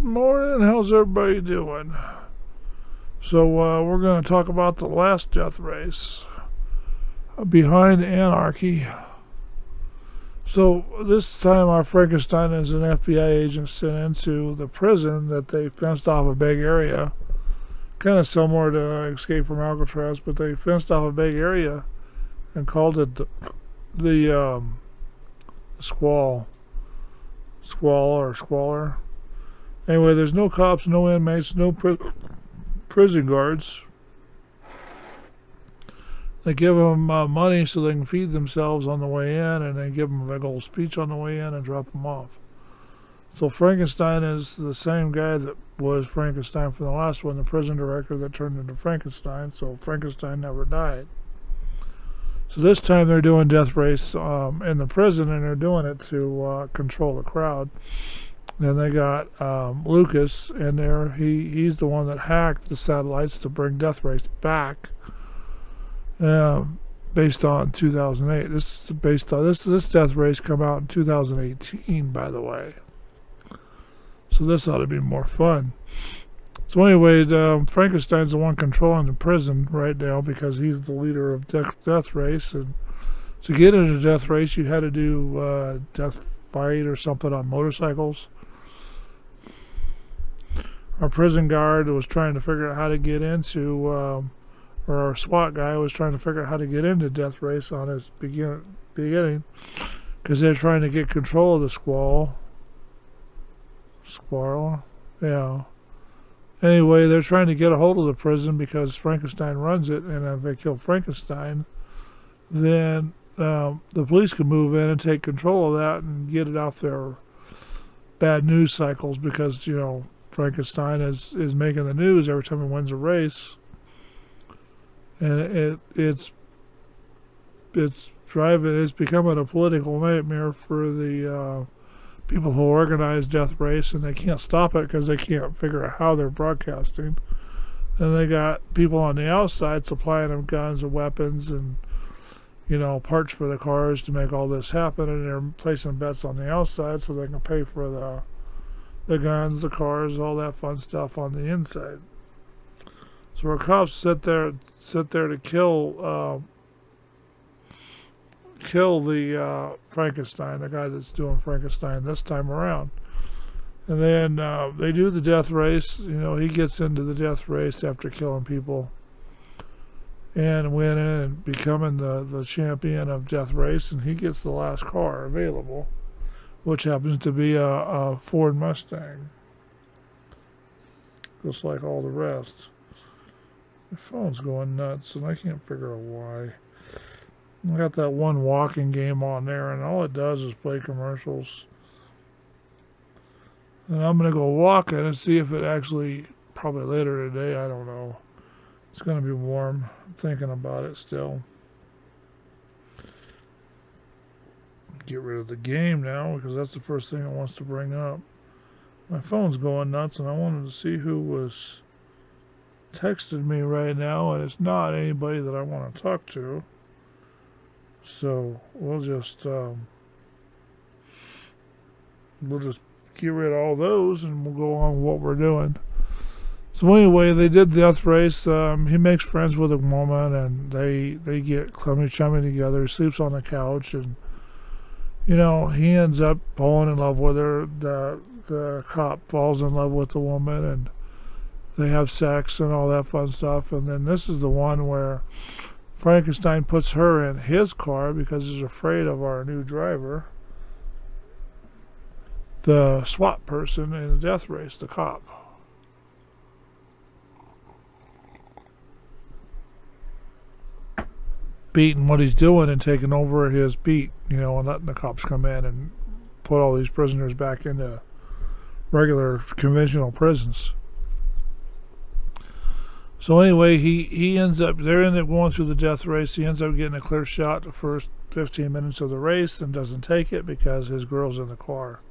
morning. How's everybody doing? So we're going to talk about the last death race, Behind Anarchy. So this time our Frankenstein is an FBI agent sent into the prison that they fenced off a big area. Kind of similar to Escape from Alcatraz, but they fenced off a big area and called it the Squall. Squalor. Anyway, there's no cops, no inmates, no prison guards. They give them money so they can feed themselves on the way in, and they give them a big old speech on the way in and drop them off. So Frankenstein is the same guy that was Frankenstein from the last one, the prison director that turned into Frankenstein, so Frankenstein never died. So this time they're doing death race in the prison, and they're doing it to control the crowd. Then they got Lucas in there. He's the one that hacked the satellites to bring death race back. Based on 2008. This is based on this death race come out in 2018, by the way. So this ought to be more fun. So anyway, Frankenstein's the one controlling the prison right now because he's the leader of death race. And to get into death race, you had to do death fight or something on motorcycles. Our prison guard was trying to figure out how to get into, or our SWAT guy was trying to figure out how to get into death race on his beginning, because they're trying to get control of the Squall, yeah. Anyway, they're trying to get a hold of the prison because Frankenstein runs it, and if they kill Frankenstein, then the police can move in and take control of that and get it off their bad news cycles, because, you know, Frankenstein is making the news every time he wins a race. And it's becoming a political nightmare for the people who organize death race, and they can't stop it because they can't figure out how they're broadcasting. And they got people on the outside supplying them guns and weapons and, you know, parts for the cars to make all this happen, and they're placing bets on the outside so they can pay for the guns, the cars, all that fun stuff on the inside. So our cops sit there to kill the Frankenstein, the guy that's doing Frankenstein this time around. And then they do the death race. You know, he gets into the death race after killing people and winning and becoming the champion of death race, and he gets the last car available, which happens to be a Ford Mustang, just like all the rest. My phone's going nuts, and I can't figure out why. I got that one walking game on there, and all it does is play commercials. And I'm going to go walking and see if it actually, probably later today, I don't know. It's going to be warm. I'm thinking about it still. Get rid of the game now, because that's the first thing it wants to bring up. My phone's going nuts, and I wanted to see who was texting me right now, and it's not anybody that I want to talk to. So we'll just get rid of all those, and we'll go on with what we're doing. So anyway, they did death race. He makes friends with a woman, and they get chummy together. He sleeps on the couch, and you know, he ends up falling in love with her. The cop falls in love with the woman, and they have sex and all that fun stuff. And then this is the one where Frankenstein puts her in his car because he's afraid of our new driver, the SWAT person in the death race, the cop. Beating what he's doing and taking over his beat, you know, and letting the cops come in and put all these prisoners back into regular conventional prisons. So anyway, he ends up, they're in it going through the death race. He ends up getting a clear shot the first 15 minutes of the race and doesn't take it because his girl's in the car.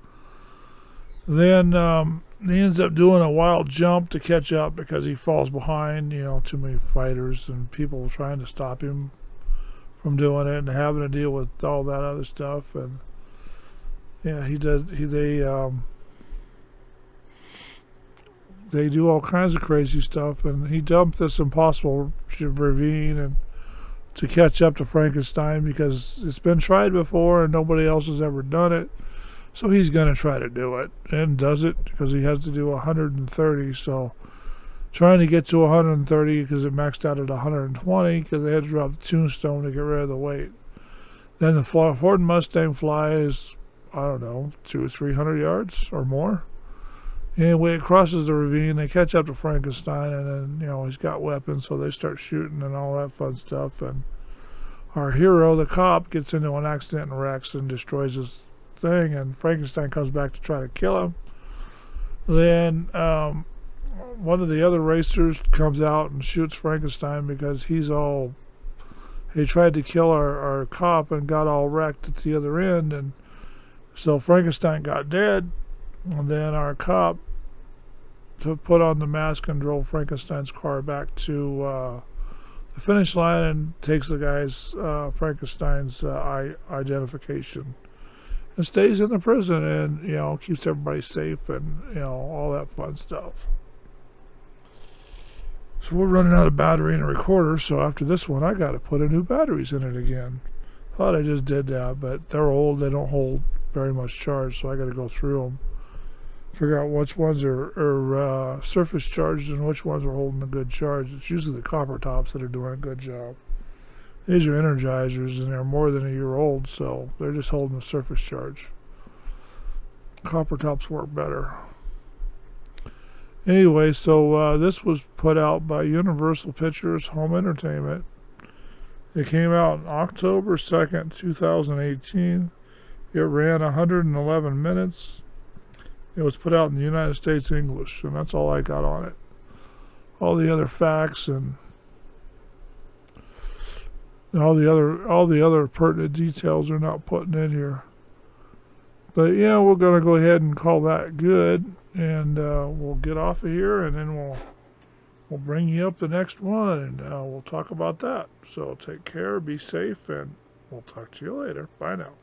Then he ends up doing a wild jump to catch up because he falls behind, you know, too many fighters and people trying to stop him from doing it and having to deal with all that other stuff. And yeah, they do all kinds of crazy stuff, and he dumped this impossible ravine and to catch up to Frankenstein because it's been tried before and nobody else has ever done it. So he's going to try to do it and does it because he has to do 130. So trying to get to 130 because it maxed out at 120 because they had to drop the tombstone to get rid of the weight. Then the Ford Mustang flies, I don't know, 200 or 300 yards or more. Anyway, it crosses the ravine. They catch up to Frankenstein, and then, he's got weapons, so they start shooting and all that fun stuff. And our hero, the cop, gets into an accident and wrecks and destroys his thing, and Frankenstein comes back to try to kill him. Then one of the other racers comes out and shoots Frankenstein because he tried to kill our cop and got all wrecked at the other end, and so Frankenstein got dead. And then our cop put on the mask and drove Frankenstein's car back to the finish line and takes the guy's Frankenstein's identification and stays in the prison and keeps everybody safe and all that fun stuff. So we're running out of battery in a recorder, so after this one I got to put new batteries in it again. Thought I just did that, but they're old, they don't hold very much charge, so I got to go through them, figure out which ones are surface charged and which ones are holding a good charge. It's usually the copper tops that are doing a good job. These are energizers and they're more than a year old, so they're just holding a surface charge. Copper tops work better. Anyway, so this was put out by Universal Pictures Home Entertainment. It came out on October 2nd, 2018. It ran 111 minutes. It was put out in the United States English, and that's all I got on it. All the other facts and all the other pertinent details are not putting in here. But we're gonna go ahead and call that good, and we'll get off of here, and then we'll bring you up the next one, and we'll talk about that. So take care, be safe, and we'll talk to you later. Bye now.